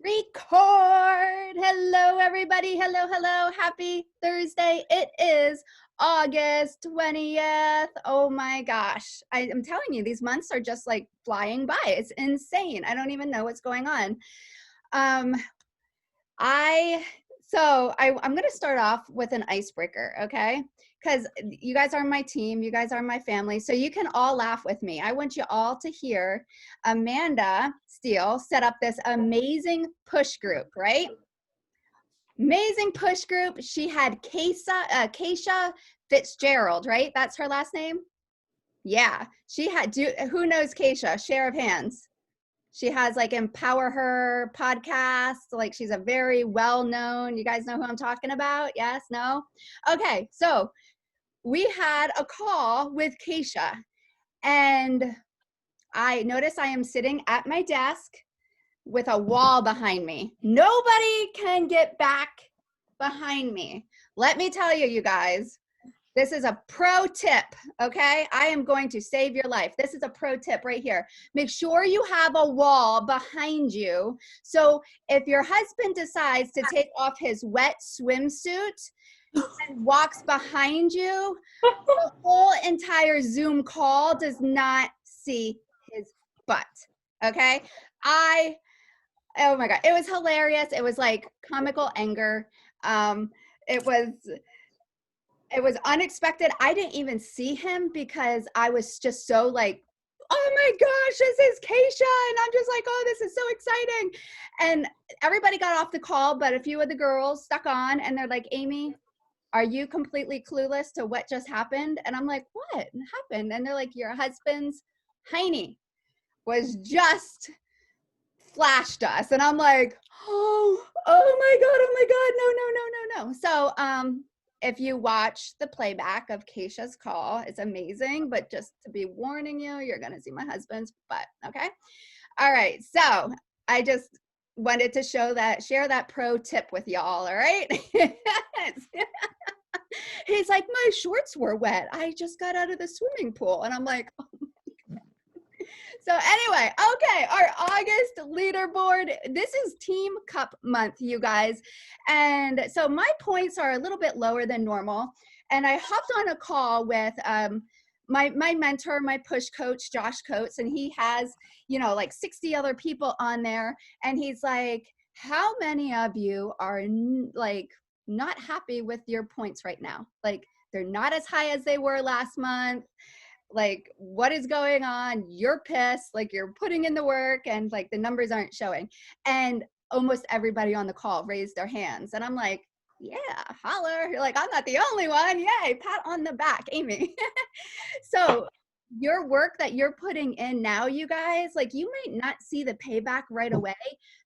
Record. Hello, everybody. Hello, hello. Happy Thursday. It is August 20th. Oh my gosh. I'm telling you, these months are just like flying by. It's insane. I don't even know what's going on. Um, I'm going to start off with an icebreaker, okay? Because you guys are my team, you guys are my family, so you can all laugh with me. I want you all to hear Amanda Steele set up this amazing push group, right? Amazing push group. She had Keisha Fitzgerald, right? That's her last name? Yeah. She had, who knows Keisha? Share of hands. She has like Empower Her podcast. Like she's a very well-known, you guys know who I'm talking about? Yes, no? Okay, so we had a call with Keisha and I notice I am sitting at my desk with a wall behind me. Nobody can get back behind me. Let me tell you, you guys, this is a pro tip, okay? I am going to save your life. This is a pro tip right here. Make sure you have a wall behind you. So if your husband decides to take off his wet swimsuit and walks behind you, the whole entire Zoom call does not see his butt, okay? Oh my God, it was hilarious. It was like comical anger. It was unexpected. I didn't even see him because I was just so like, oh my gosh, this is Keisha. And I'm just like, oh, this is so exciting. And everybody got off the call, but a few of the girls stuck on and they're like, Amy, are you completely clueless to what just happened? And I'm like, what happened? And they're like, your husband's Heine was just flashed us. And I'm like, oh my God, no. So if you watch the playback of Keisha's call, it's amazing, but just to be warning you, you're gonna see my husband's butt, okay? All right, so I just wanted to share that pro tip with y'all, all right? He's like, my shorts were wet. I just got out of the swimming pool. And I'm like, oh. So anyway, okay, our August leaderboard. This is Team Cup month, you guys. And so my points are a little bit lower than normal. And I hopped on a call with my mentor, my push coach, Josh Coates, and he has, like 60 other people on there. And he's like, how many of you are like not happy with your points right now? Like they're not as high as they were last month. Like what is going on? You're pissed, like you're putting in the work and like the numbers aren't showing. And almost everybody on the call raised their hands. And I'm like, yeah, holler. You're like, I'm not the only one. Yay, pat on the back, Amy. So your work that you're putting in now, you guys, like you might not see the payback right away,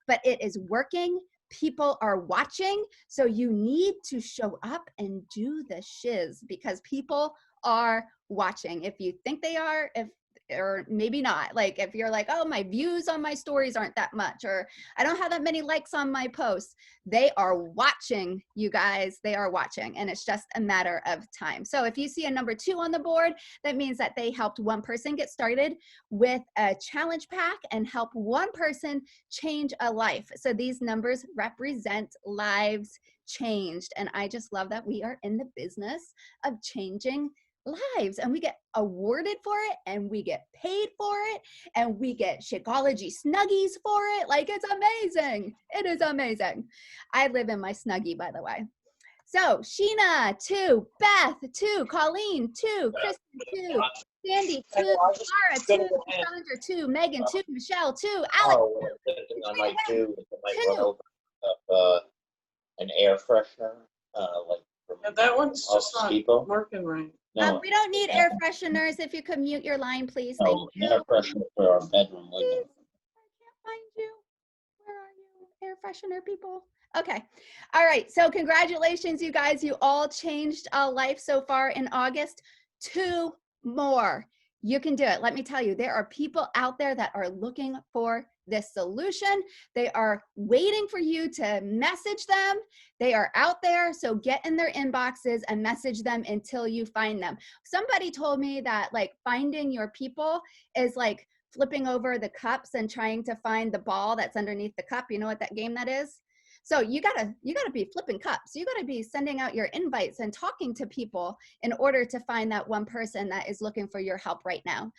but it is working. People are watching. So you need to show up and do the shiz because people are watching. If you think they are, or maybe not, like if you're like, oh, my views on my stories aren't that much, or I don't have that many likes on my posts, they are watching, you guys. They are watching, and it's just a matter of time. So if you see a number 2 on the board, that means that they helped one person get started with a challenge pack and help one person change a life. So these numbers represent lives changed, and I just love that we are in the business of changing lives, and we get awarded for it, and we get paid for it, and we get Shakeology Snuggies for it. Like it's amazing. It is amazing. I live in my Snuggie, by the way. So Sheena 2, Beth 2, Colleen 2, Kristen 2, Sandy 2, Laura 2, Sandra 2, Megan 2, Michelle 2, Alex 2. I might do run over an air freshener, like Yeah, that one's just not working right. No, we don't need air fresheners. If you could mute your line, please. Thank you. Air freshener for our bedroom window. I can't find you. Where are you, air freshener people? Okay. All right. So congratulations, you guys. You all changed a life so far in August. 2 more. You can do it. Let me tell you, there are people out there that are looking for this solution. They are waiting for you to message them. They are out there. So get in their inboxes and message them until you find them. Somebody told me that like finding your people is like flipping over the cups and trying to find the ball that's underneath the cup. You know what that game that is? So you gotta be flipping cups. You gotta be sending out your invites and talking to people in order to find that one person that is looking for your help right now.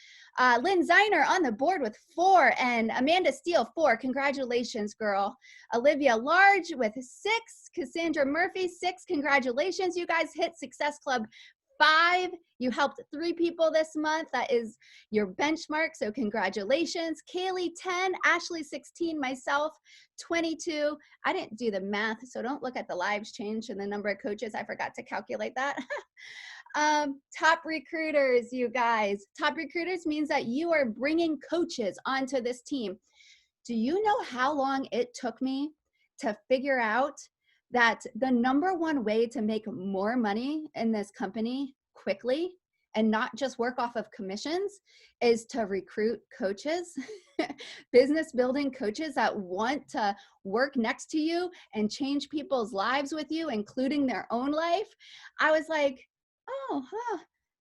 Lynn Ziner on the board with 4, and Amanda Steele 4. Congratulations, girl. Olivia Large with 6. Cassandra Murphy 6. Congratulations, you guys hit Success Club 5. You helped 3 people this month. That is your benchmark, so congratulations. Kaylee 10, Ashley 16, myself 22. I didn't do the math, so don't look at the lives change and the number of coaches. I forgot to calculate that. Top recruiters, you guys. Top recruiters means that you are bringing coaches onto this team. Do you know how long it took me to figure out that the number one way to make more money in this company quickly and not just work off of commissions is to recruit coaches, business building coaches that want to work next to you and change people's lives with you, including their own life? I was like, oh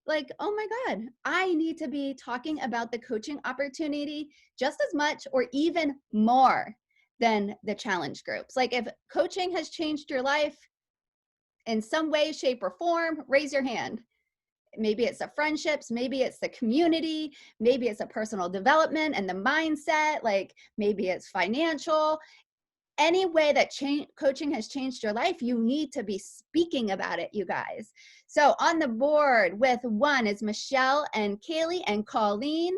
my God, I need to be talking about the coaching opportunity just as much or even more than the challenge groups. Like, if coaching has changed your life in some way, shape, or form, raise your hand. Maybe it's the friendships, maybe it's the community, maybe it's a personal development and the mindset, like maybe it's financial. Any way that coaching has changed your life, you need to be speaking about it, you guys. So on the board with 1 is Michelle and Kaylee and Colleen.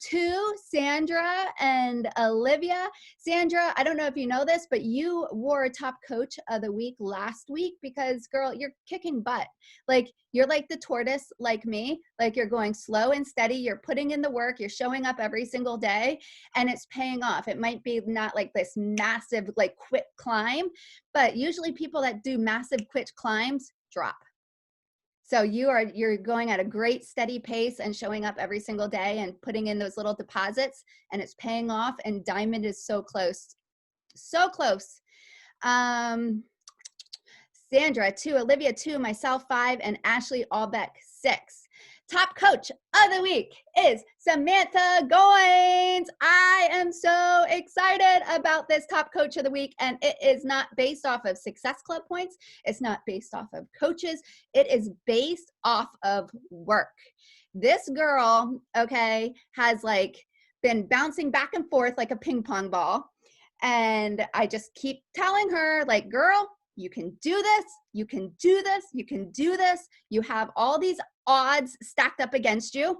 2, Sandra and Olivia. Sandra, I don't know if you know this, but you wore Top Coach of the Week last week because, girl, you're kicking butt. Like, you're like the tortoise, like me. Like, you're going slow and steady. You're putting in the work. You're showing up every single day, and it's paying off. It might be not like this massive, like, quick climb, but usually people that do massive quick climbs drop. So you're going at a great steady pace and showing up every single day and putting in those little deposits, and it's paying off, and Diamond is so close. So close. Sandra 2, Olivia 2, myself 5, and Ashley Allbeck 6. Top coach of the week is Samantha Goins. I am so excited about this top coach of the week, and it is not based off of Success Club points. It's not based off of coaches. It is based off of work. This girl, okay, has like been bouncing back and forth like a ping pong ball, and I just keep telling her, like, girl, you can do this, you can do this, you can do this. You have all these odds stacked up against you.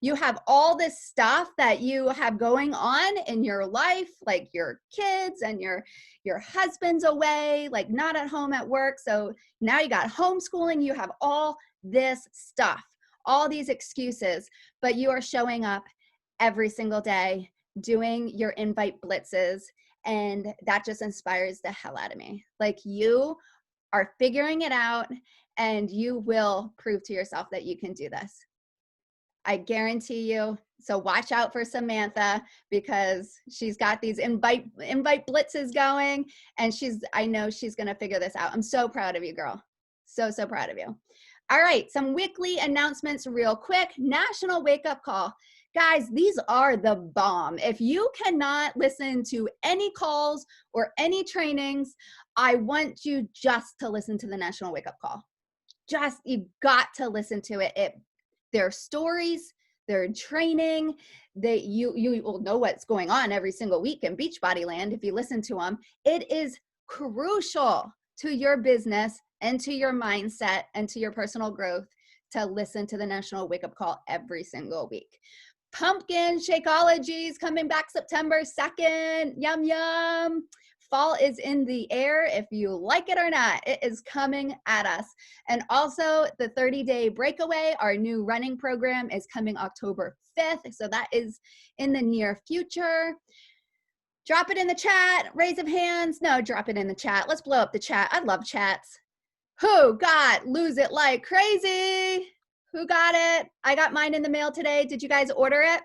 You have all this stuff that you have going on in your life, like your kids and your husband's away, like not at home at work. So now you got homeschooling, you have all this stuff, all these excuses, but you are showing up every single day doing your invite blitzes. And that just inspires the hell out of me. Like, you are figuring it out, and you will prove to yourself that you can do this. I guarantee you. So watch out for Samantha, because she's got these invite blitzes going, and I know she's going to figure this out. I'm so proud of you, girl. So proud of you. All right, some weekly announcements real quick. National Wake Up Call. Guys, these are the bomb. If you cannot listen to any calls or any trainings, I want you just to listen to the National Wake Up Call. You've got to listen to it. Their stories, their training, you will know what's going on every single week in Beachbody Land if you listen to them. It is crucial to your business and to your mindset and to your personal growth to listen to the National Wake Up Call every single week. Pumpkin Shakeology is coming back September 2nd. Yum, yum. Fall is in the air, if you like it or not. It is coming at us. And also the 30-day breakaway, our new running program, is coming October 5th. So that is in the near future. Drop it in the chat. Raise of hands. No, drop it in the chat. Let's blow up the chat. I love chats. Who got Lose It Like Crazy? Who got it? I got mine in the mail today. Did you guys order it?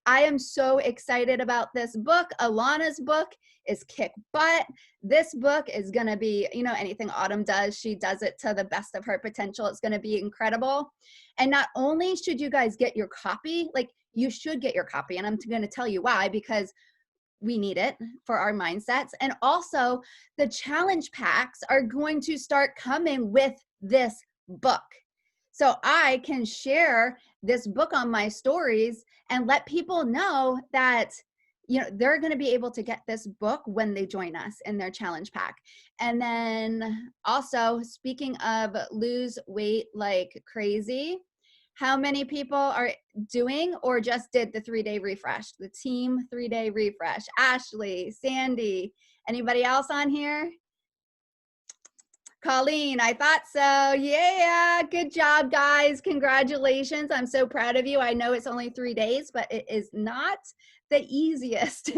I am so excited about this book. Alana's book is kick butt. This book is going to be, anything Autumn does, she does it to the best of her potential. It's going to be incredible. And not only should you guys get your copy, like, you should get your copy. And I'm going to tell you why, because we need it for our mindsets. And also the challenge packs are going to start coming with this book. So I can share this book on my stories and let people know that, you know, they're going to be able to get this book when they join us in their challenge pack. And then also, speaking of lose weight like crazy, how many people are doing or just did the 3-day refresh, the team 3-day refresh? Ashley, Sandy, anybody else on here? Colleen, I thought so. Yeah, good job, guys. Congratulations. I'm so proud of you. I know it's only 3 days, but it is not the easiest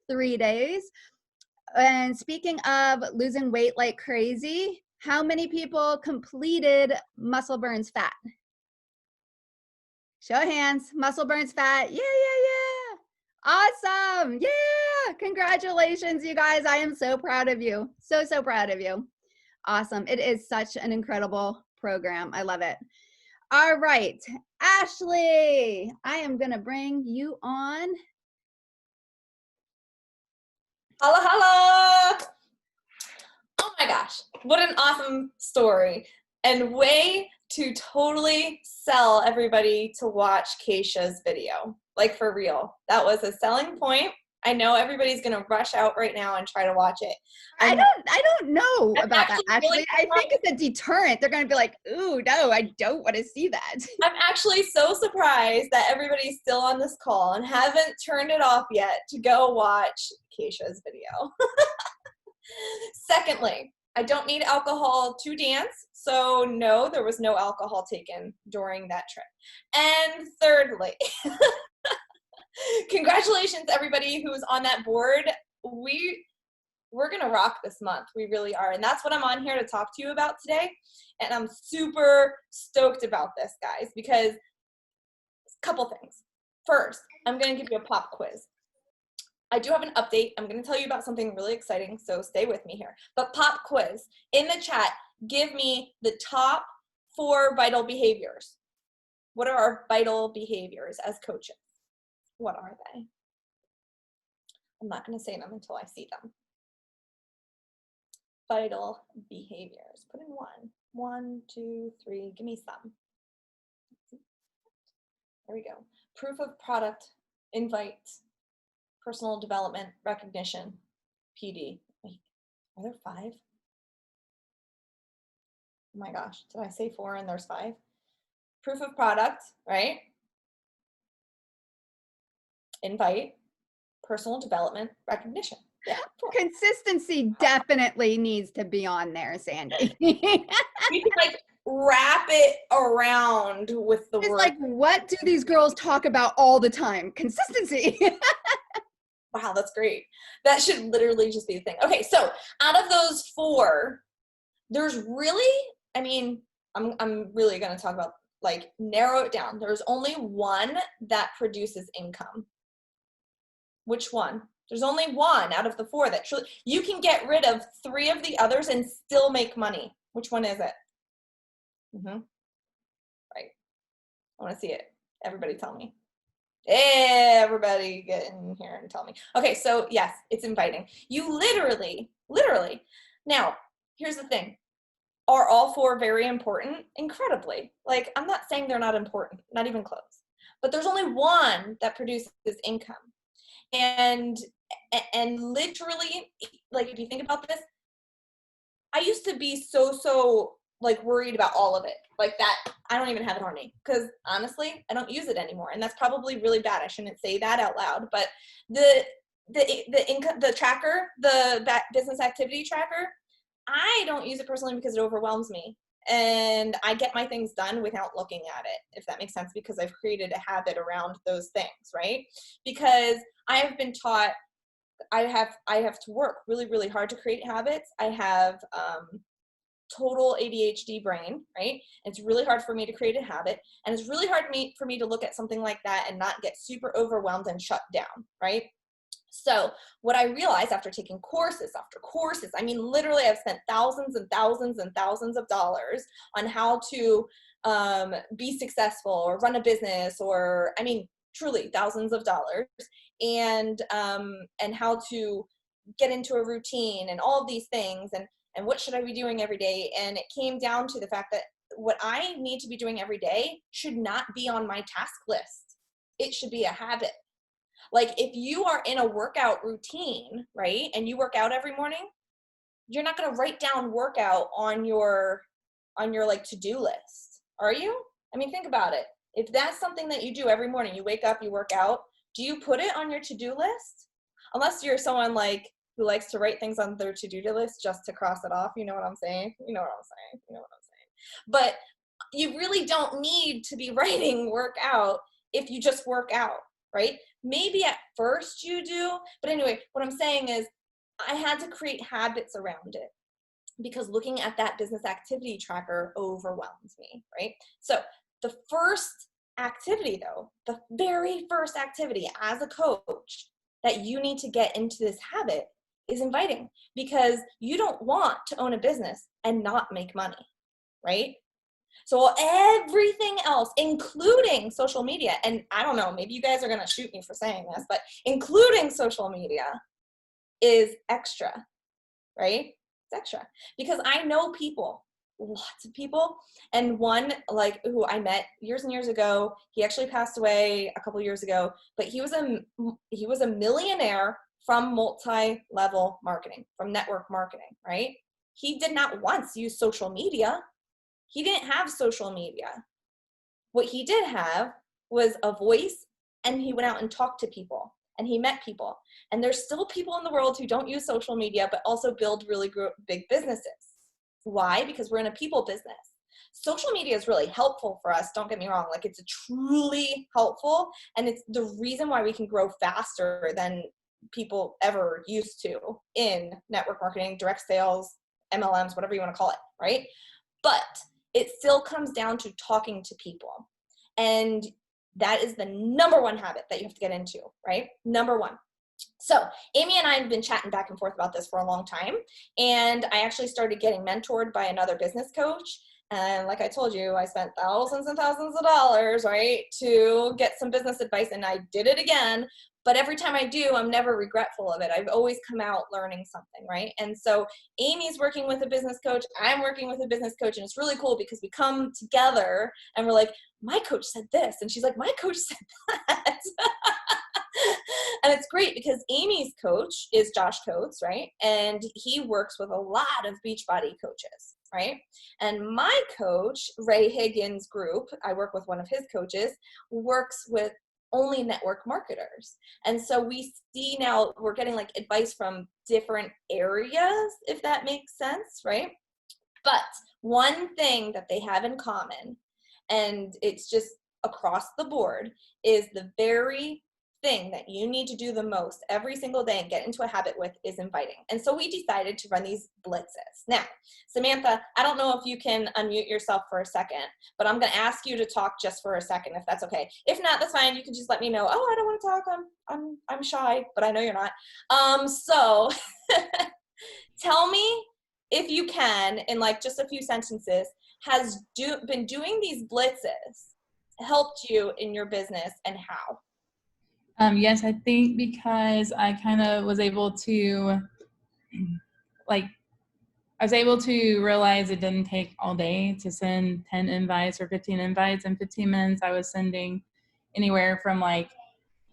3 days. And speaking of losing weight like crazy, how many people completed Muscle Burns Fat? Show of hands. Muscle Burns Fat. Yeah. Awesome. Yeah. Congratulations, you guys. I am so proud of you. So proud of you. Awesome. It is such an incredible program. I love it. All right. Ashley, I am going to bring you on. Holla. Oh my gosh. What an awesome story. And way to totally sell everybody to watch Keisha's video. Like, for real. That was a selling point. I know everybody's going to rush out right now and try to watch it. I don't know about that, actually. Really, I think it's a deterrent. They're going to be like, ooh, no, I don't want to see that. I'm actually so surprised that everybody's still on this call and haven't turned it off yet to go watch Keisha's video. Secondly, I don't need alcohol to dance. So no, there was no alcohol taken during that trip. And thirdly, congratulations everybody who's on that board. We're gonna rock this month. We really are. And that's what I'm on here to talk to you about today. And I'm super stoked about this, guys, because a couple things. First, I'm gonna give you a pop quiz. I do have an update. I'm going to tell you about something really exciting, so stay with me here. But pop quiz. In the chat, give me the top 4 vital behaviors. What are our vital behaviors as coaches? What are they? I'm not going to say them until I see them. Vital behaviors. Put in 1. 1, 2, 3. Give me some. There we go. Proof of product, invite, personal development, recognition, PD. Wait, are there 5? Oh my gosh, did I say 4 and there's 5? Proof of product, right? Invite, personal development, recognition. Yeah, 4. Consistency definitely needs to be on there, Sandy. You can like wrap it around with the it's word. Like, what do these girls talk about all the time? Consistency. Wow, that's great. That should literally just be the thing. Okay, so out of those 4, there's really, I mean, I'm really going to talk about, like, narrow it down. There's only 1 that produces income. Which one? There's only 1 out of the 4 that truly, you can get rid of 3 of the others and still make money. Which one is it? Right. I want to see it. Everybody tell me. Everybody get in here and tell me. Okay, so yes, it's inviting. You literally, now, here's the thing. Are all 4 very important? Incredibly. Like, I'm not saying they're not important, not even close. But there's only 1 that produces income. And literally, like, if you think about this, I used to be so like worried about all of it. Like that, I don't even have it on me because honestly, I don't use it anymore. And that's probably really bad. I shouldn't say that out loud, but the income, the tracker, the business activity tracker, I don't use it personally because it overwhelms me. And I get my things done without looking at it, if that makes sense, because I've created a habit around those things, right? Because I have been taught I have to work really hard to create habits. I have total ADHD brain, right? And it's really hard for me to create a habit. And it's really hard for me to look at something like that and not get super overwhelmed and shut down, right? So what I realized after taking courses after courses, I mean, literally I've spent thousands and thousands and thousands of dollars on how to be successful or run a business, or, I mean, truly thousands of dollars, and how to get into a routine and all of these things, and what should I be doing every day. And it came down to the fact that what I need to be doing every day should not be on my task list. It should be a habit. Like if you are in a workout routine, right, and you work out every morning, you're not going to write down workout on your like to-do list, are you? I mean, think about it. If that's something that you do every morning, you wake up, you work out, do you put it on your to-do list? Unless you're someone like who likes to write things on their to-do list just to cross it off. You know what I'm saying? You know what I'm saying? You know what I'm saying? But you really don't need to be writing workout if you just work out, right? Maybe at first you do, but anyway, what I'm saying is I had to create habits around it because looking at that business activity tracker overwhelms me, right? So the first activity though, the very first activity as a coach that you need to get into this habit is inviting, because you don't want to own a business and not make money, right? So everything else, including social media, and I don't know, maybe you guys are going to shoot me for saying this, but including social media is extra, right? It's extra because I know people, lots of people, and one like who I met years and years ago, he actually passed away a couple years ago, but he was a millionaire from multi-level marketing, from network marketing, right? He did not once use social media. He didn't have social media. What he did have was a voice, and he went out and talked to people, and he met people. And there's still people in the world who don't use social media, but also build really big businesses. Why? Because we're in a people business. Social media is really helpful for us. Don't get me wrong. Like, it's truly helpful. And it's the reason why we can grow faster than people ever used to in network marketing, direct sales, MLMs, whatever you want to call it, right? But it still comes down to talking to people. And that is the number one habit that you have to get into, right? Number one. So Amy and I have been chatting back and forth about this for a long time. And I actually started getting mentored by another business coach. And like I told you, I spent thousands and thousands of dollars, right, to get some business advice. And I did it again. But every time I do, I'm never regretful of it. I've always come out learning something, right? And so Amy's working with a business coach. I'm working with a business coach. And it's really cool because we come together and we're like, my coach said this. And she's like, my coach said that. And it's great because Amy's coach is Josh Coates, right? And he works with a lot of Beachbody coaches, right? And my coach, Ray Higgins Group, I work with one of his coaches, works with only network marketers. And so we see now we're getting like advice from different areas, if that makes sense, right? But one thing that they have in common, and it's just across the board, is the very thing that you need to do the most every single day and get into a habit with is inviting. And so we decided to run these blitzes. Now, Samantha, I don't know if you can unmute yourself for a second, but I'm going to ask you to talk just for a second, if that's okay. If not, that's fine. You can just let me know, oh, I don't want to talk. I'm shy, but I know you're not. So tell me, if you can, in like just a few sentences, has been doing these blitzes helped you in your business, and how? Yes, I think because I kind of was able to, I was able to realize it didn't take all day to send 10 invites or 15 invites. In 15 minutes, I was sending anywhere from at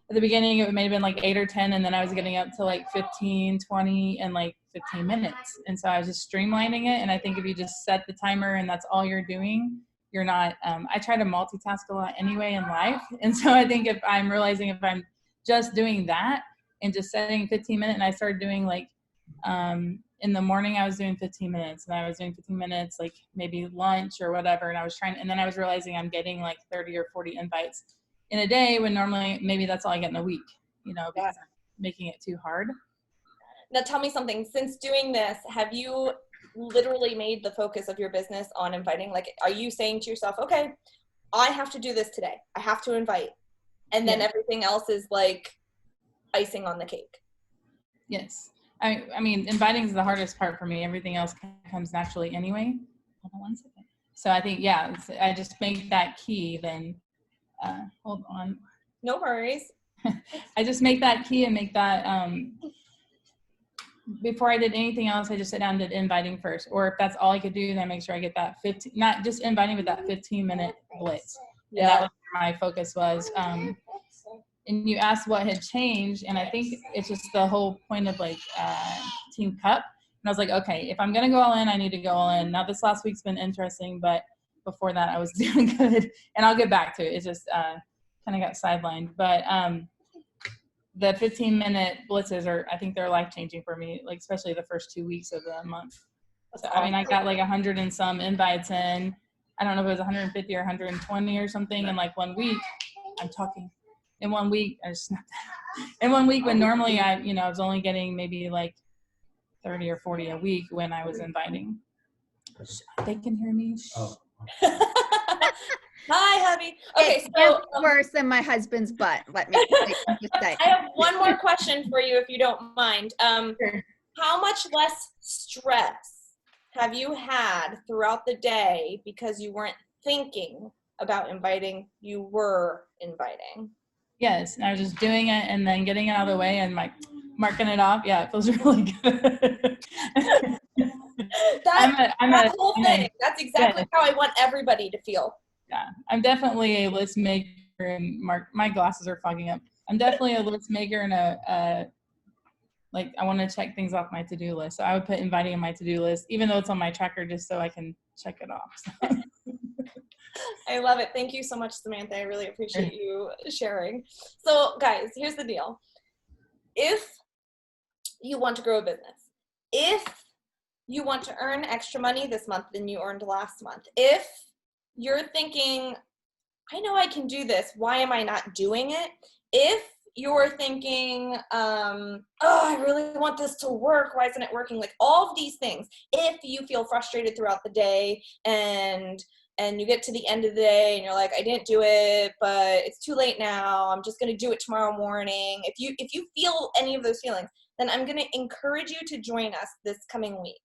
the beginning, it may have been 8 or 10, and then I was getting up to 15, 20, and 15 minutes. And so I was just streamlining it. And I think if you just set the timer and that's all you're doing, you're not, I try to multitask a lot anyway in life. And so I think if I'm just doing that and just setting 15 minutes, and I started doing in the morning, I was doing 15 minutes, and I was doing 15 minutes, maybe lunch or whatever. And I was and then I was realizing I'm getting 30 or 40 invites in a day when normally maybe that's all I get in a week, because I'm making it too hard. Now tell me something, since doing this, have you literally made the focus of your business on inviting? Are you saying to yourself, okay, I have to do this today. I have to invite. And then everything else is icing on the cake. Yes. I mean, inviting is the hardest part for me. Everything else comes naturally anyway. Hold on one second. So I think, I just make that key, then hold on. No worries. I just make that key and make that, before I did anything else, I just sit down and did inviting first. Or if that's all I could do, then I make sure I get that 15, not just inviting, but that 15-minute blitz. And that was where my focus was. And you asked what had changed, and I think it's just the whole point of like Team Cup. And I was like, okay, if I'm gonna go all in, I need to go all in. Now this last week's been interesting, but before that I was doing good, and I'll get back to it. It's just kind of got sidelined. But the 15-minute blitzes I think they're life-changing for me, like especially the first 2 weeks of the month. So I mean, I got like 100 and some invites in. I don't know if it was 150 or 120 or something in like 1 week. I'm talking. In 1 week, I just snapped that. In 1 week, when normally I was only getting maybe like 30 or 40 a week when I was inviting. They can hear me. Oh. Hi, hubby. Okay, It's so worse than my husband's butt. Let me just say. I have one more question for you, if you don't mind. Sure. How much less stress have you had throughout the day because you weren't thinking about inviting, you were inviting? Yes, and I was just doing it and then getting it out of the way and like marking it off. Yeah, it feels really good. That whole thing. That's exactly how I want everybody to feel. Yeah, I'm definitely a list maker, and my glasses are fogging up. I'm definitely a list maker and like I want to check things off my to-do list. So I would put inviting in my to-do list, even though it's on my tracker, just so I can check it off. So. I love it. Thank you so much, Samantha. I really appreciate you sharing. So guys, here's the deal. If you want to grow a business, if you want to earn extra money this month than you earned last month, if you're thinking, I know I can do this, why am I not doing it? If you're thinking, oh, I really want this to work, why isn't it working? Like all of these things, if you feel frustrated throughout the day and you get to the end of the day and you're like, I didn't do it, but it's too late now, I'm just going to do it tomorrow morning. If you feel any of those feelings, then I'm going to encourage you to join us this coming week.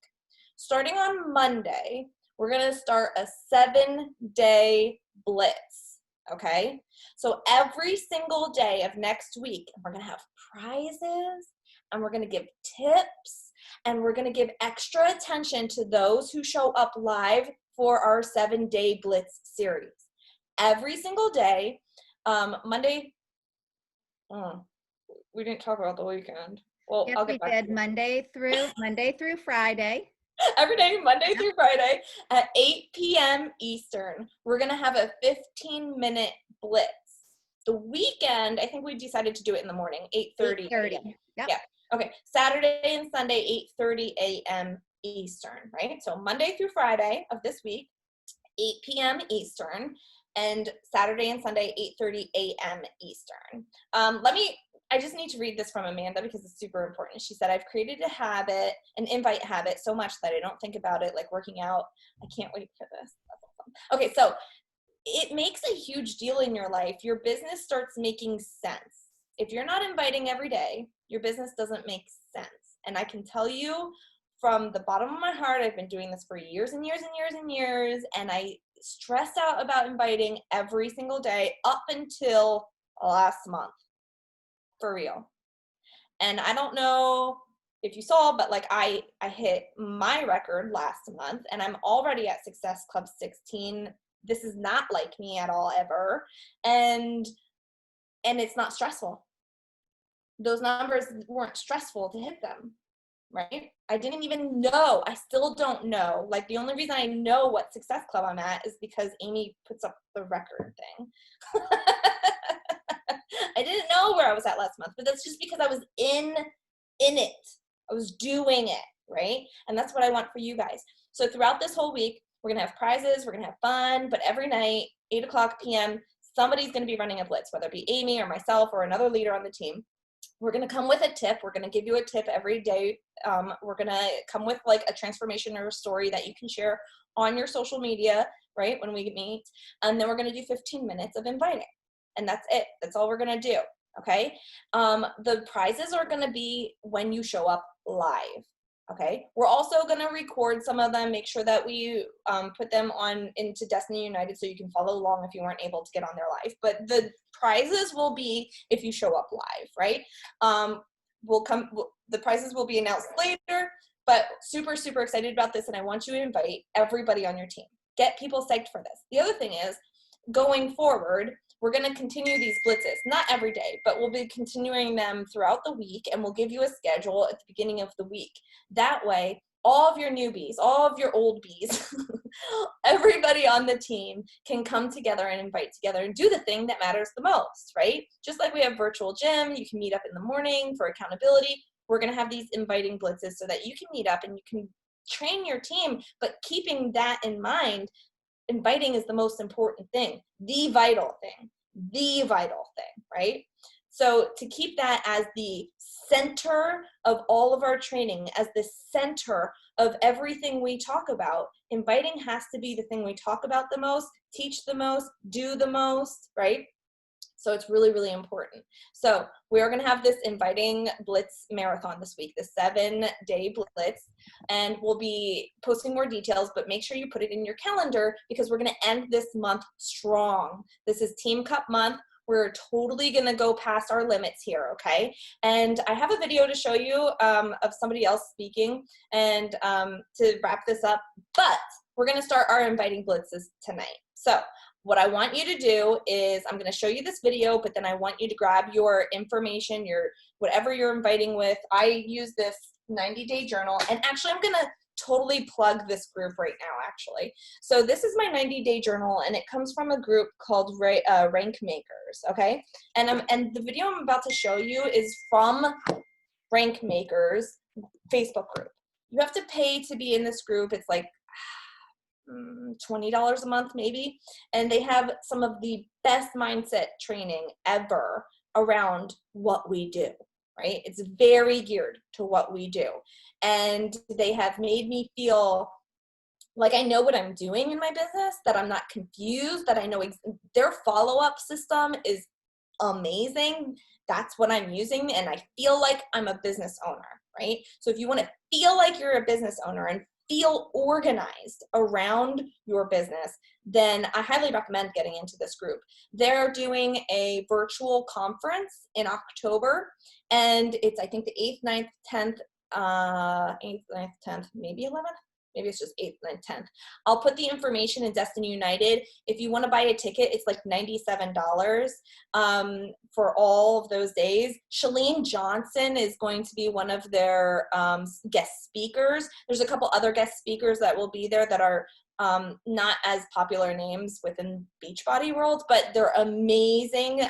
Starting on Monday, we're going to start a 7-day blitz, okay? So every single day of next week, we're going to have prizes, and we're going to give tips, and we're going to give extra attention to those who show up live for our 7-day blitz series. Every single day, Monday, we didn't talk about the weekend. Well, Yes, I'll we get back did to you. Monday through Friday. Every day, Monday through Friday at 8 p.m. Eastern. We're going to have a 15-minute blitz. The weekend, I think we decided to do it in the morning, 8:30. 8:30. Yep. Yeah. Okay. Saturday and Sunday, 8:30 a.m. Eastern, right? So Monday through Friday of this week, 8 p.m. Eastern, and Saturday and Sunday, 8:30 a.m. Eastern. I just need to read this from Amanda because it's super important. She said, I've created an invite habit so much that I don't think about it like working out. I can't wait for this. That's awesome. Okay, so it makes a huge deal in your life. Your business starts making sense. If you're not inviting every day, your business doesn't make sense. And I can tell you from the bottom of my heart, I've been doing this for years and years and years and years, and I stressed out about inviting every single day up until last month. For real. And I don't know if you saw, but like I hit my record last month and I'm already at Success Club 16. This is not like me at all ever. And it's not stressful. Those numbers weren't stressful to hit them, right? I didn't even know. I still don't know. Like the only reason I know what Success Club I'm at is because Amy puts up the record thing. I didn't know where I was at last month, but that's just because I was in it. I was doing it, right? And that's what I want for you guys. So throughout this whole week, we're going to have prizes, we're going to have fun, but every night, 8:00 p.m., somebody's going to be running a blitz, whether it be Amy or myself or another leader on the team. We're going to come with a tip. We're going to give you a tip every day. We're going to come with like a transformation or a story that you can share on your social media, right, when we meet. And then we're going to do 15 minutes of inviting. And that's it. That's all we're going to do. Okay. The prizes are going to be when you show up live. Okay, we're also going to record some of them, make sure that we put them on into Destiny United so you can follow along if you weren't able to get on there live. But the prizes will be if you show up live, right? The prizes will be announced later, but super, super excited about this, and I want you to invite everybody on your team. Get people psyched for this. The other thing is, going forward, we're going to continue these blitzes, not every day, but we'll be continuing them throughout the week, and we'll give you a schedule at the beginning of the week. That way, all of your newbies, all of your old bees, everybody on the team can come together and invite together and do the thing that matters the most, right? Just like we have virtual gym, you can meet up in the morning for accountability. We're going to have these inviting blitzes so that you can meet up and you can train your team, but keeping that in mind, inviting is the most important thing, the vital thing, right? So to keep that as the center of all of our training, as the center of everything we talk about, inviting has to be the thing we talk about the most, teach the most, do the most, right? So it's really, really important. So we are going to have this inviting blitz marathon this week, the 7-day blitz, and we'll be posting more details, but make sure you put it in your calendar because we're going to end this month strong. This is Team Cup month. We're totally going to go past our limits here, okay? And I have a video to show you of somebody else speaking and to wrap this up, but we're going to start our inviting blitzes tonight. So what I want you to do is I'm going to show you this video, but then I want you to grab your information, your whatever you're inviting with. I use this 90-day journal, and actually I'm going to totally plug this group right now, actually. So this is my 90-day journal, and it comes from a group called Rank Makers, okay? And the video I'm about to show you is from Rank Makers Facebook group. You have to pay to be in this group. It's like $20 a month maybe, and they have some of the best mindset training ever around what we do, right? It's very geared to what we do, and they have made me feel like I know what I'm doing in my business, that I'm not confused, that I know their follow-up system is amazing. That's what I'm using, and I feel like I'm a business owner, right? So if you want to feel like you're a business owner and feel organized around your business, then I highly recommend getting into this group. They're doing a virtual conference in October, and it's, I think, the 8th, 9th, 10th, maybe 11th. Maybe it's just 8th, 9th, 10th. I'll put the information in Destiny United. If you want to buy a ticket, it's like $97 for all of those days. Chalene Johnson is going to be one of their guest speakers. There's a couple other guest speakers that will be there that are not as popular names within Beachbody world, but they're amazing.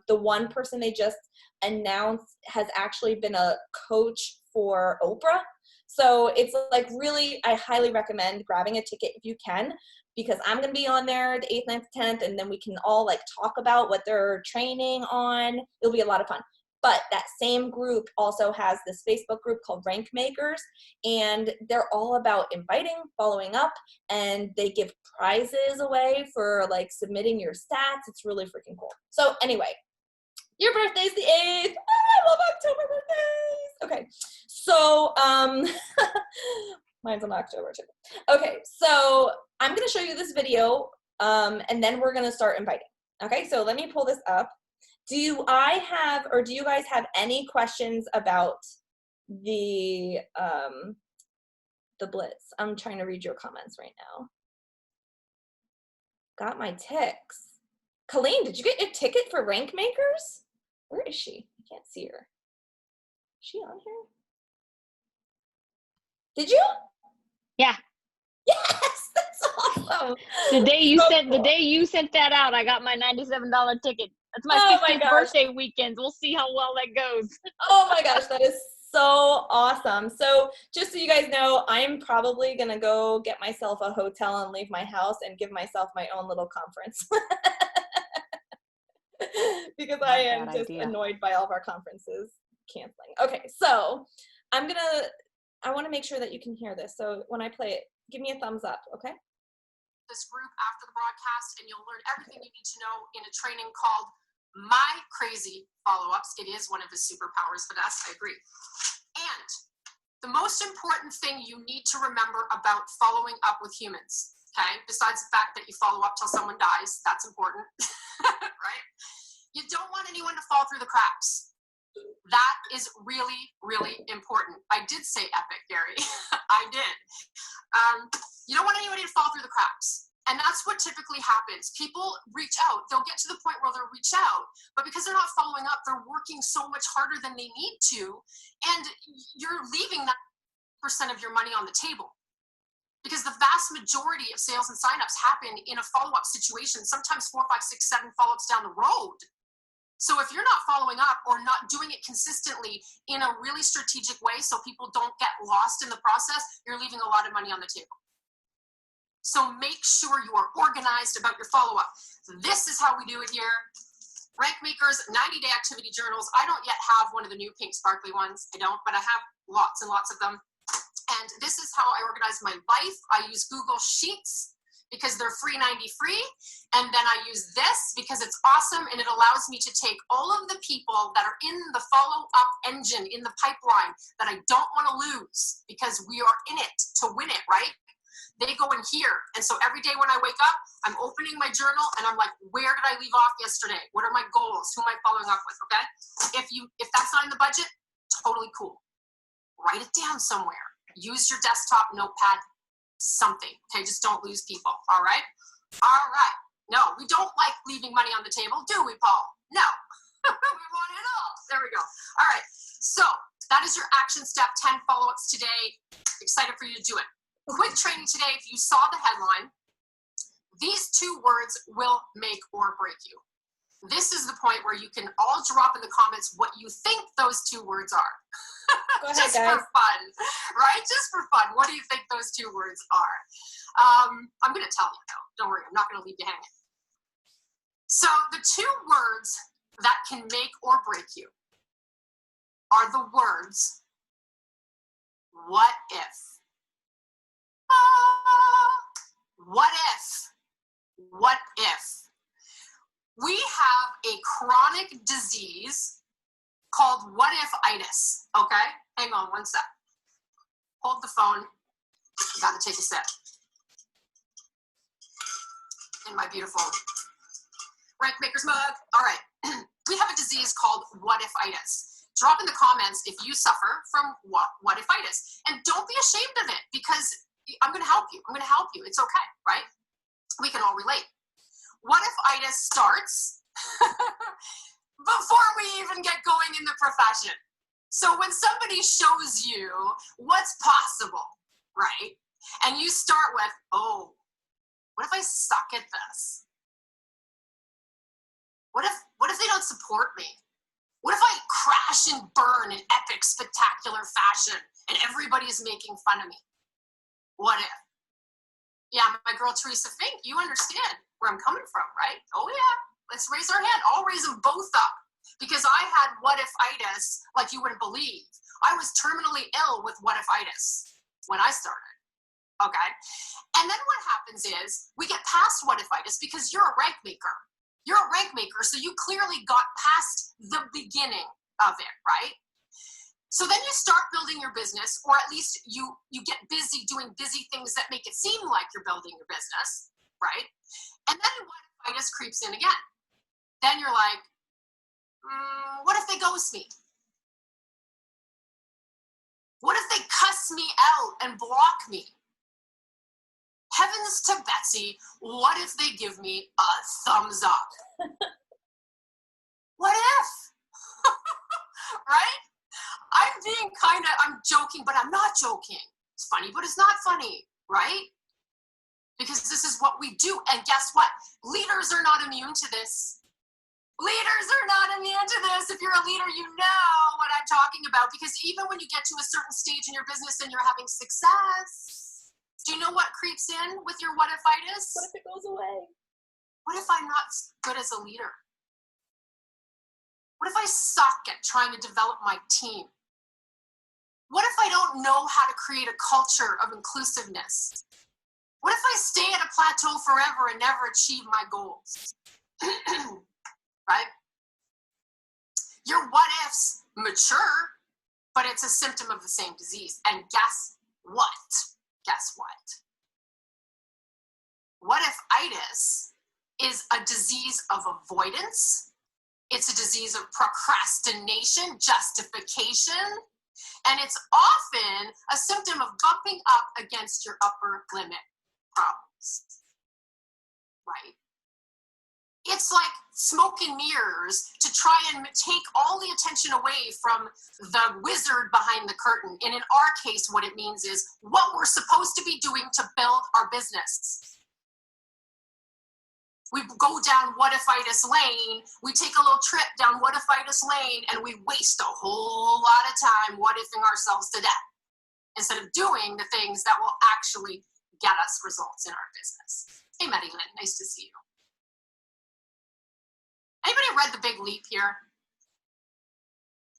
The one person they just announced has actually been a coach for Oprah. So it's like really, I highly recommend grabbing a ticket if you can, because I'm going to be on there the 8th, 9th, 10th, and then we can all like talk about what they're training on. It'll be a lot of fun. But that same group also has this Facebook group called Rank Makers, and they're all about inviting, following up, and they give prizes away for like submitting your stats. It's really freaking cool. So anyway, your birthday's the 8th. Oh, I love October birthdays. Okay, so mine's in October too. Okay, so I'm gonna show you this video, and then we're gonna start inviting. Okay, so let me pull this up. Do you guys have any questions about the blitz? I'm trying to read your comments right now. Got my ticks. Colleen, did you get a ticket for Rank Makers? Where is she? I can't see her. Is she on here? Did you? Yeah. Yes, that's awesome. The day you sent that out, I got my $97 ticket. That's my Oh my 16th gosh. birthday weekend. We'll see how well that goes. Oh my gosh, that is so awesome. So just so you guys know, I'm probably gonna go get myself a hotel and leave my house and give myself my own little conference. Because I am just annoyed by all of our conferences canceling. Okay, so I want to make sure that you can hear this. So when I play it, give me a thumbs up, okay? This group after the broadcast, and you'll learn everything you need to know in a training called My Crazy Follow-Ups. It is one of his superpowers, Vanessa, I agree. And The most important thing you need to remember about following up with humans, okay, besides the fact that you follow up till someone dies, that's important, right? You don't want anyone to fall through the cracks. That is really, really important. I did say epic, Gary. I did. You don't want anybody to fall through the cracks. And that's what typically happens. People reach out. They'll get to the point where they'll reach out, but because they're not following up, they're working so much harder than they need to. And you're leaving that % of your money on the table. Because the vast majority of sales and signups happen in a follow-up situation, sometimes 4, 5, 6, 7 follow-ups down the road. So if you're not following up or not doing it consistently in a really strategic way so people don't get lost in the process, you're leaving a lot of money on the table. So make sure you are organized about your follow-up. This is how we do it here. Rankmakers 90-day activity journals. I don't yet have one of the new pink sparkly ones. I don't, but I have lots and lots of them. And this is how I organize my life. I use Google Sheets because they're free 90 free. And then I use this because it's awesome and it allows me to take all of the people that are in the follow-up engine, in the pipeline, that I don't want to lose because we are in it to win it, right? They go in here. And so every day when I wake up, I'm opening my journal and I'm like, where did I leave off yesterday? What are my goals? Who am I following up with? Okay. If that's not in the budget, totally cool. Write it down somewhere. Use your desktop notepad, something. Okay. Just don't lose people. All right. All right. No, we don't like leaving money on the table, do we, Paul? No. We want it all. There we go. All right. So that is your action step 10 follow-ups today. Excited for you to do it. Quick training today, if you saw the headline, these 2 words will make or break you. This is the point where you can all drop in the comments what you think those 2 words are. Go ahead, Just guys. for fun, right? Just for fun. What do you think those 2 words are? I'm going to tell you though. Don't worry, I'm not going to leave you hanging. So the 2 words that can make or break you are the words, what if? What if? What if? We have a chronic disease called what-if-itis, okay? Hang on one sec. Hold the phone. I gotta take a sip. In my beautiful Rankmakers mug. All right. We have a disease called what-if-itis. Drop in the comments if you suffer from what-if-itis. And don't be ashamed of it because I'm going to help you. I'm going to help you. It's okay, right? We can all relate. What-if-itis starts before we even get going in the profession. So when somebody shows you what's possible, right? And you start with, oh, what if I suck at this? What if they don't support me? What if I crash and burn in epic, spectacular fashion and everybody is making fun of me? What if? Yeah, my girl Teresa Fink, you understand where I'm coming from, right? Oh yeah, let's raise our hand. I'll raise them both up because I had what-if-itis like you wouldn't believe. I was terminally ill with what-if-itis when I started, okay? And then what happens is we get past what-if-itis because you're a rank maker. You're a rank maker, so you clearly got past the beginning of it, right? So then you start building your business, or at least you get busy doing busy things that make it seem like you're building your business, right? And then what-if-itis creeps in again. Then you're like, what if they ghost me? What if they cuss me out and block me? Heavens to Betsy, what if they give me a thumbs up? What if? Right? I'm joking, but I'm not joking. It's funny, but it's not funny, right? Because this is what we do. And guess what? Leaders are not immune to this. Leaders are not immune to this. If you're a leader, you know what I'm talking about. Because even when you get to a certain stage in your business and you're having success, do you know what creeps in with your what-if-itis? What if it goes away? What if I'm not good as a leader? What if I suck at trying to develop my team? What if I don't know how to create a culture of inclusiveness? What if I stay at a plateau forever and never achieve my goals? Right? Your what ifs mature but it's a symptom of the same disease. And guess what? Guess what? What if itis is a disease of avoidance? It's a disease of procrastination, justification, and it's often a symptom of bumping up against your upper limit problems, right? It's like smoke and mirrors to try and take all the attention away from the wizard behind the curtain. And in our case, what it means is what we're supposed to be doing to build our business. We go down what-if-itis lane, we take a little trip down what-if-itis lane, and we waste a whole lot of time what-ifing ourselves to death instead of doing the things that will actually get us results in our business. Hey, Meddy Lynn, nice to see you. Anybody read The Big Leap here?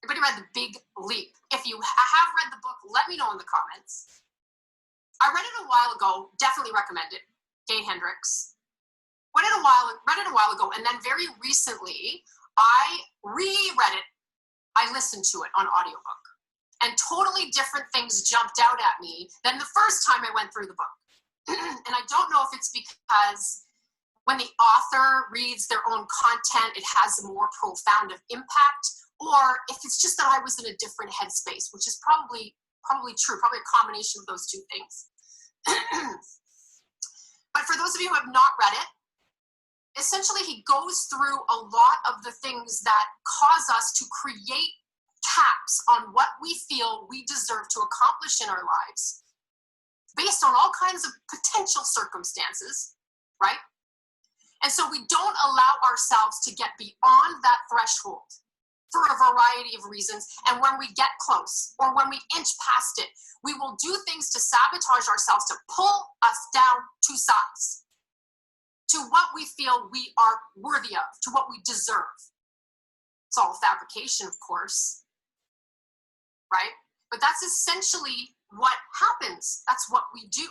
Anybody read The Big Leap? If you have read the book, let me know in the comments. I read it a while ago, definitely recommend it. Gay Hendricks. Read it a while ago, and then very recently, I reread it. I listened to it on audiobook, and totally different things jumped out at me than the first time I went through the book. And I don't know if it's because when the author reads their own content, it has a more profound of impact, or if it's just that I was in a different headspace, which is probably true, probably a combination of those two things. But for those of you who have not read it, essentially he goes through a lot of the things that cause us to create caps on what we feel we deserve to accomplish in our lives based on all kinds of potential circumstances, right? And so we don't allow ourselves to get beyond that threshold for a variety of reasons. And when we get close or when we inch past it, we will do things to sabotage ourselves, to pull us down to size, to what we feel we are worthy of, to what we deserve. It's all fabrication, of course, right? But that's essentially what happens. That's what we do.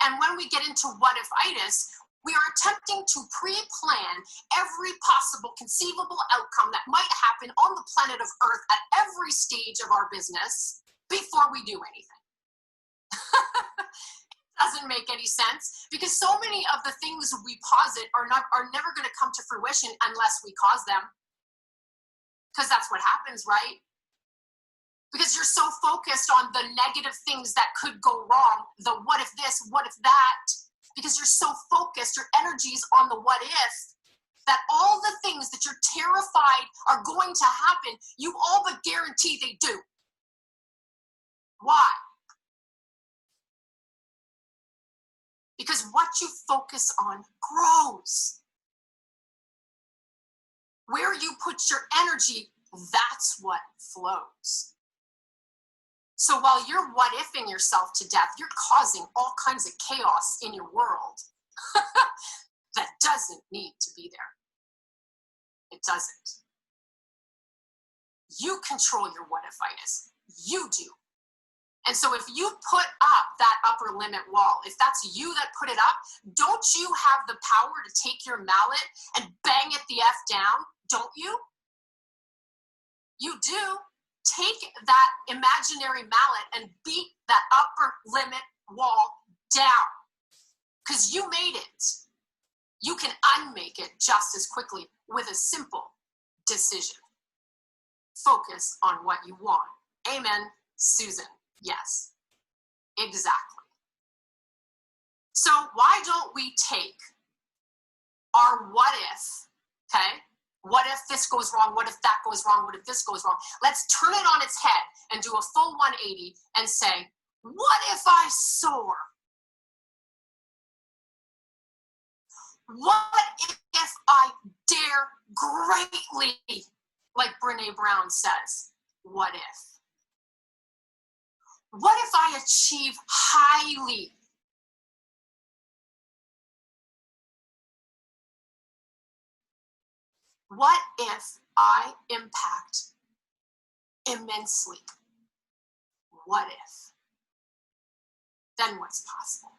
And when we get into what-if-itis, we are attempting to pre-plan every possible conceivable outcome that might happen on the planet of Earth at every stage of our business before we do anything. Doesn't make any sense, because so many of the things we posit are never going to come to fruition unless we cause them. Because that's what happens, right? Because you're so focused on the negative things that could go wrong, the what if this, what if that, because you're so focused, your energy's on the what if, that all the things that you're terrified are going to happen, you all but guarantee they do. Why? Because what you focus on grows. Where you put your energy, that's what flows. So while you're what-ifing yourself to death, you're causing all kinds of chaos in your world that doesn't need to be there. It doesn't. You control your what-if-itis. You do. And so if you put up that upper limit wall, if that's you that put it up, don't you have the power to take your mallet and bang it the F down? Don't you? You do. Take that imaginary mallet and beat that upper limit wall down, because you made it. You can unmake it just as quickly with a simple decision. Focus on what you want. Amen, Susan. Yes, exactly. So why don't we take our what if, okay? What if this goes wrong? What if that goes wrong? What if this goes wrong? Let's turn it on its head and do a full 180 and say, what if I soar? What if I dare greatly, like Brené Brown says? What if? What if I achieve highly? What if I impact immensely? What if? Then what's possible?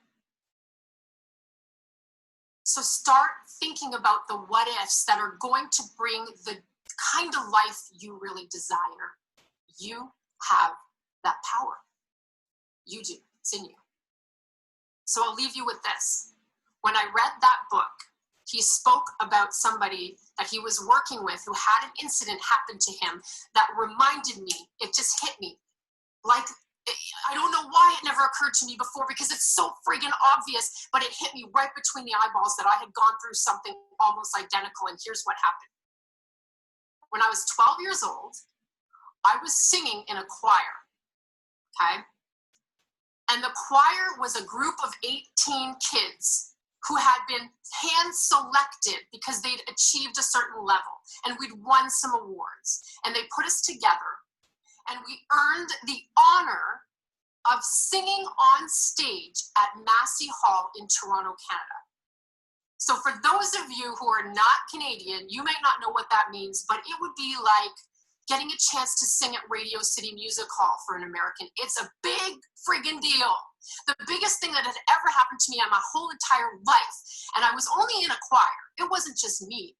So start thinking about the what ifs that are going to bring the kind of life you really desire. You have that power. You do. It's in you. So I'll leave you with this. When I read that book, he spoke about somebody that he was working with who had an incident happen to him that reminded me, it just hit me. Like, I don't know why it never occurred to me before because it's so friggin' obvious, but it hit me right between the eyeballs that I had gone through something almost identical, and here's what happened. When I was 12 years old, I was singing in a choir, okay? And the choir was a group of 18 kids who had been hand-selected because they'd achieved a certain level, and we'd won some awards. And they put us together, and we earned the honor of singing on stage at Massey Hall in Toronto, Canada. So for those of you who are not Canadian, you might not know what that means, but it would be like getting a chance to sing at Radio City Music Hall for an American. It's a big friggin' deal. The biggest thing that had ever happened to me in my whole entire life. And I was only in a choir. It wasn't just me,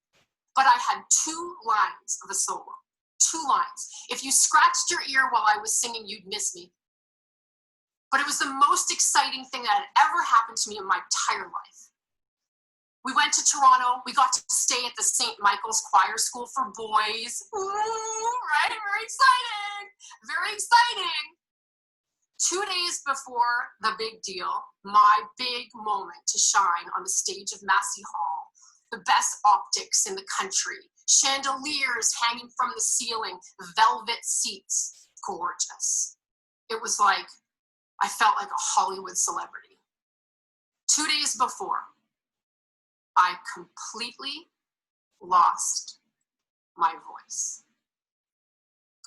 but I had 2 lines of a solo. 2 lines. If you scratched your ear while I was singing, you'd miss me. But it was the most exciting thing that had ever happened to me in my entire life. We went to Toronto. We got to stay at the St. Michael's Choir School for Boys. Ooh, right? Very exciting. Very exciting. 2 days before the big deal, my big moment to shine on the stage of Massey Hall, the best optics in the country, chandeliers hanging from the ceiling, velvet seats, gorgeous. It was like, I felt like a Hollywood celebrity. 2 days before, I completely lost my voice.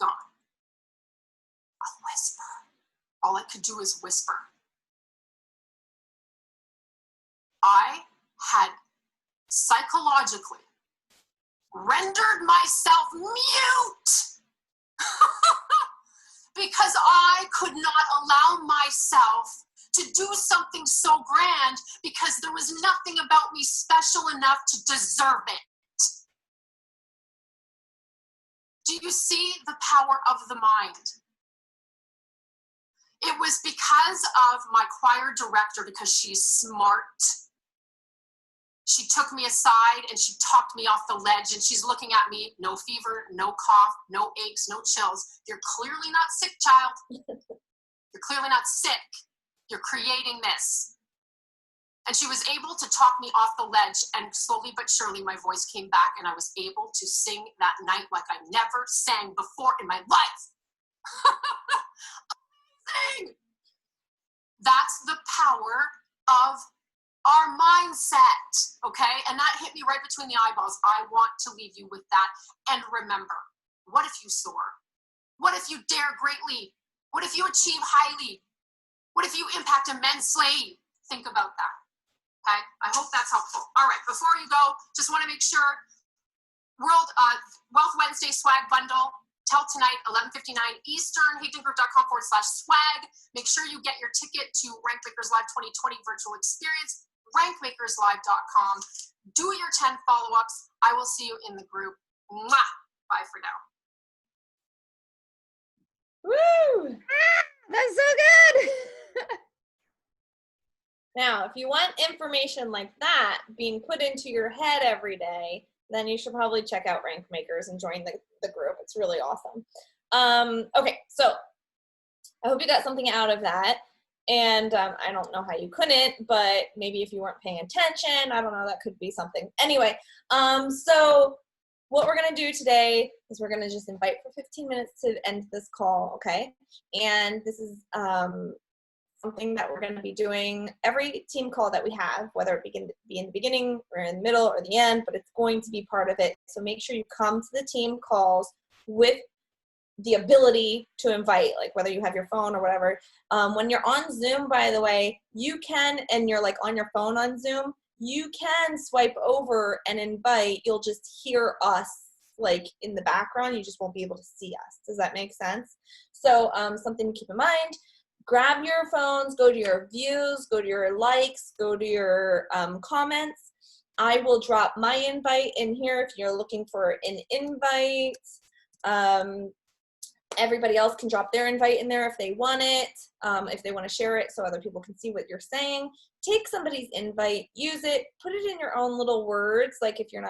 Gone. A whisper. All I could do is whisper. I had psychologically rendered myself mute because I could not allow myself to do something so grand because there was nothing about me special enough to deserve it. Do you see the power of the mind? It was because of my choir director, because she's smart. She took me aside and she talked me off the ledge, and she's looking at me, no fever, no cough, no aches, no chills. You're clearly not sick, child. You're clearly not sick. You're creating this. And she was able to talk me off the ledge, and slowly but surely my voice came back, and I was able to sing that night like I never sang before in my life. Amazing. That's the power of our mindset, okay? And that hit me right between the eyeballs. I want to leave you with that. And remember, what if you soar? What if you dare greatly? What if you achieve highly? What if you impact immensely? Think about that, okay? I hope that's helpful. All right, before you go, just want to make sure, Wealth Wednesday swag bundle, till tonight, 11:59 Eastern, HagenGroup.com/swag. Make sure you get your ticket to Rankmakers Live 2020 virtual experience, rankmakerslive.com. Do your 10 follow-ups. I will see you in the group. Mwah! Bye for now. Woo! That's so good. Now, if you want information like that being put into your head every day, then you should probably check out Rank Makers and join the group. It's really awesome. Okay, so I hope you got something out of that. And I don't know how you couldn't, but maybe if you weren't paying attention, I don't know, that could be something. Anyway, so what we're going to do today is we're going to just invite for 15 minutes to end this call, okay? And this is something that we're going to be doing every team call that we have, whether it be in the beginning or in the middle or the end, but it's going to be part of it. So make sure you come to the team calls with the ability to invite, like whether you have your phone or whatever. When you're on Zoom, by the way, you can, and you're like on your phone on Zoom, you can swipe over and invite. You'll just hear us like in the background. You just won't be able to see us. Does that make sense? So something to keep in mind. Grab your phones, go to your views, go to your likes, go to your comments. I will drop my invite in here if you're looking for an invite. Everybody else can drop their invite in there if they want it, if they want to share it so other people can see what you're saying. Take somebody's invite, use it, put it in your own little words. Like if you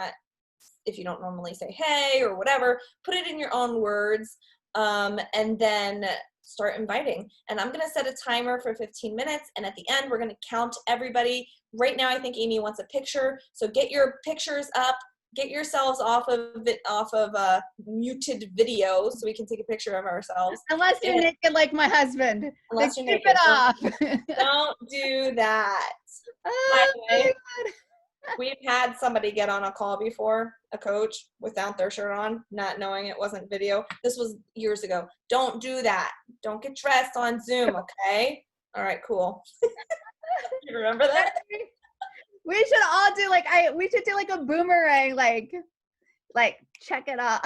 don't normally say hey or whatever, put it in your own words, and then start inviting. And I'm going to set a timer for 15 minutes. And at the end, we're going to count everybody. Right now, I think Amy wants a picture. So get your pictures up. Get yourselves off of muted video so we can take a picture of ourselves. Unless you're naked like my husband. Unless Then you're keep naked. it off. Don't do that. Oh, By the way, my God. we've had somebody get on a call before, a coach, without their shirt on, not knowing it wasn't video. This was years ago. Don't do that. Don't get dressed on Zoom, okay? All right, cool. You remember that? We should all do we should do like a boomerang, like check it off.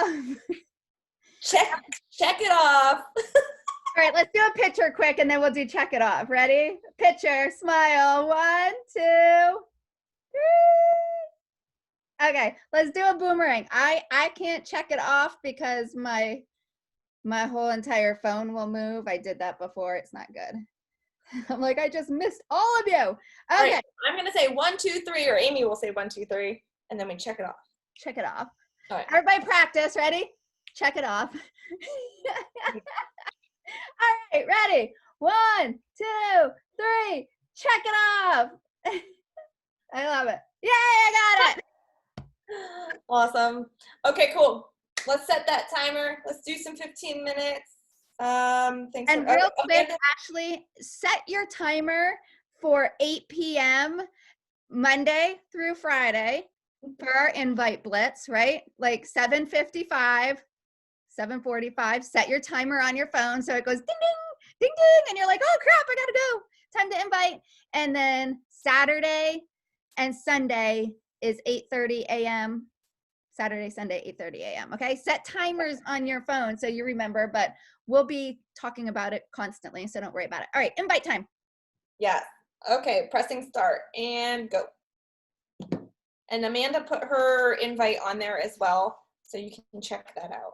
Check it off. All right, let's do a picture quick and then we'll do check it off. Ready? Picture, smile. 1, 2, 3. Okay, let's do a boomerang. I can't check it off because my whole entire phone will move. I did that before. It's not good. I'm like, I just missed all of you. Okay. All right, I'm gonna say 1, 2, 3, or Amy will say 1, 2, 3, and then we check it off. Check it off. All right. Everybody practice. Ready? Check it off. All right, ready? 1, 2, 3. Check it off. I love it. Yay, I got it. Awesome. Okay, cool. Let's set that timer. Let's do some 15 minutes. Thanks. And real quick, Ashley, set your timer for 8 p.m. Monday through Friday for our invite blitz, right? Like 7:55, 7:45. Set your timer on your phone so it goes ding, ding, ding, ding. And you're like, oh, crap, I got to go. Time to invite. And then Saturday and Sunday is 8:30 a.m. Saturday, Sunday, 8:30 a.m. Okay, set timers on your phone so you remember, but we'll be talking about it constantly, so don't worry about it. All right, invite time. Yes. Okay, pressing start and go. And Amanda put her invite on there as well, so you can check that out.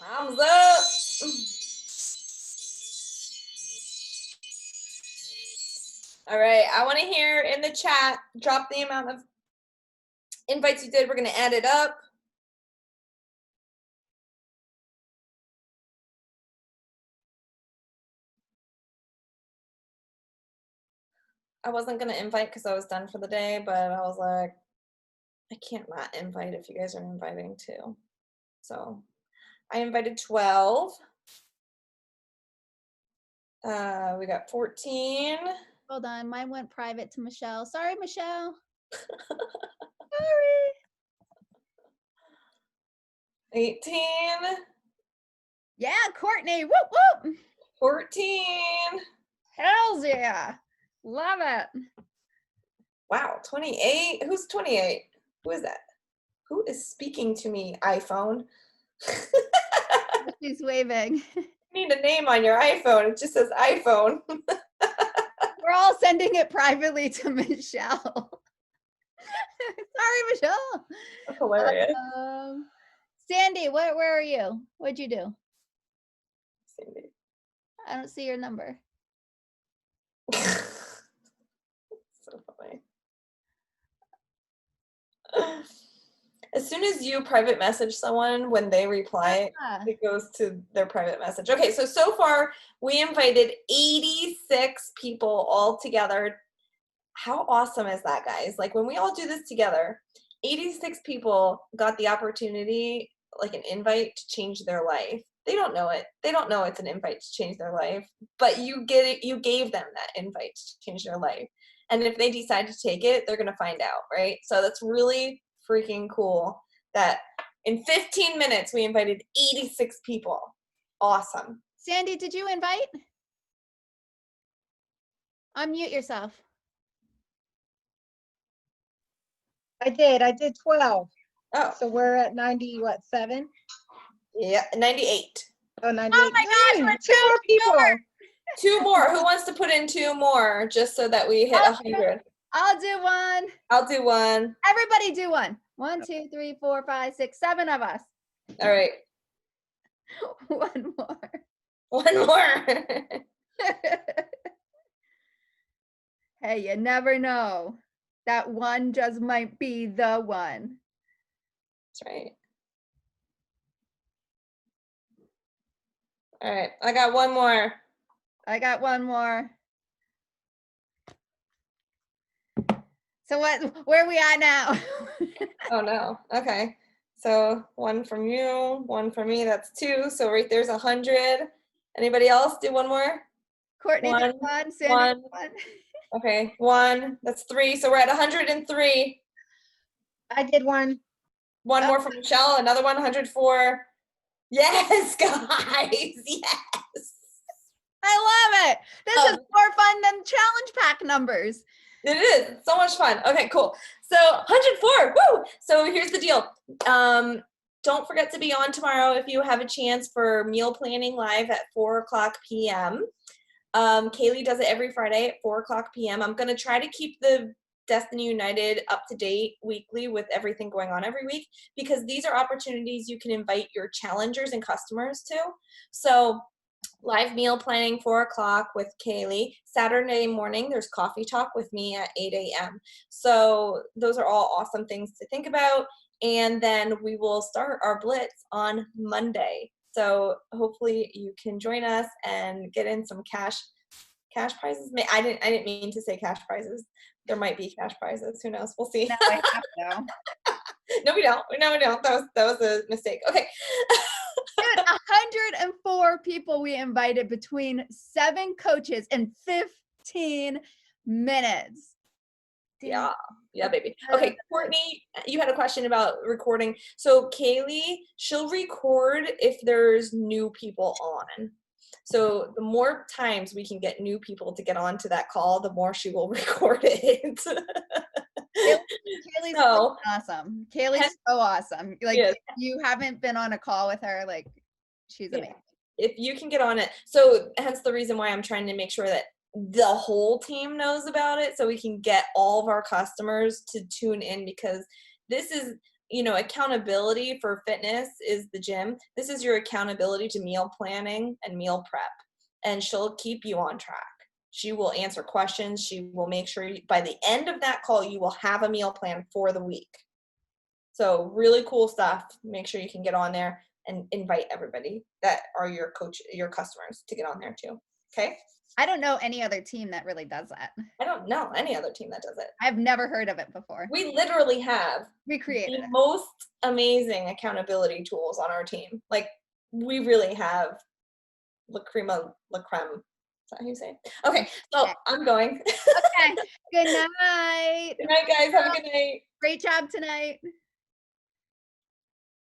Thumbs up. All right, I want to hear in the chat, drop the amount of invites you did. We're going to add it up. I wasn't going to invite because I was done for the day, but I was like, I can't not invite if you guys are inviting too. So I invited 12. We got 14. Hold on, mine went private to Michelle. Sorry, Michelle. Sorry. 18. Yeah, Courtney. Whoop whoop. 14. Hells yeah. Love it. Wow, 28. Who's 28? Who is that? Who is speaking to me, iPhone? She's waving. You need a name on your iPhone. It just says iPhone. We're all sending it privately to Michelle. Sorry, Michelle. That's hilarious. Sandy, where are you? What'd you do? Sandy. I don't see your number. So funny. As soon as you private message someone, when they reply, it goes to their private message. Okay, so far we invited 86 people all together. How awesome is that, guys? Like when we all do this together, 86 people got the opportunity, like an invite to change their life. They don't know it. They don't know it's an invite to change their life, but you get it. You gave them that invite to change their life. And if they decide to take it, they're going to find out, right? So that's really freaking cool that in 15 minutes we invited 86 people. Awesome. Sandy, did you invite? Unmute yourself. I did 12. Oh. So we're at 90, what, 7? Yeah, 98. Oh, 98. Oh my gosh, we're 2 more people. 2 more. Who wants to put in 2 more just so that we hit 100? I'll do one. I'll do one. Everybody do one. 1, 2, 3, 4, 5, 6, 7 of us. All right. One more. One more. Hey, you never know. That one just might be the one. That's right. All right, I got one more. I got one more. So where are we at now? Oh no, okay. So 1 from you, 1 from me, that's 2. So right there's 100. Anybody else do one more? Courtney did 1, Sandy did 1. Okay, 1, that's 3. So we're at 103. I did 1. 1 more from Michelle, another 104. Yes, guys, yes. I love it. This is more fun than challenge pack numbers. It is so much fun. Okay, cool. So 104, woo! So here's the deal. Don't forget to be on tomorrow if you have a chance for meal planning live at 4:00 p.m. Kaylee does it every Friday at 4:00 p.m. I'm gonna try to keep the Destiny United up to date weekly with everything going on every week, because these are opportunities you can invite your challengers and customers to. So live meal planning 4:00 with Kaylee. Saturday morning there's coffee talk with me at 8 a.m. So those are all awesome things to think about. And then we will start our blitz on Monday. So hopefully you can join us and get in some cash prizes. I didn't mean to say cash prizes. There might be cash prizes. Who knows? We'll see. No, I have to. No, we don't. No, we don't. That was a mistake. Okay. Dude, 104 people we invited between 7 coaches in 15 minutes. Dude. Yeah, baby. Okay, Courtney, you had a question about recording. So Kaylee, she'll record if there's new people on. So the more times we can get new people to get onto that call, the more she will record it. Kaylee's awesome. Kaylee's so awesome. Like, if you haven't been on a call with her, like, she's amazing. If you can get on it. So hence the reason why I'm trying to make sure that the whole team knows about it, so we can get all of our customers to tune in, because this is accountability for fitness is the gym. This is your accountability to meal planning and meal prep. And she'll keep you on track. She will answer questions. She will make sure by the end of that call, you will have a meal plan for the week. So really cool stuff. Make sure you can get on there and invite everybody that are your customers to get on there too. Okay. I don't know any other team that really does that. I don't know any other team that does it. I've never heard of it before. We literally have We created the it. most amazing accountability tools on our team. Like, we really have la creme. Is that how you say it? Okay, so Okay. I'm going. Okay. Good night. Good night, guys. Have a good night. Great job tonight.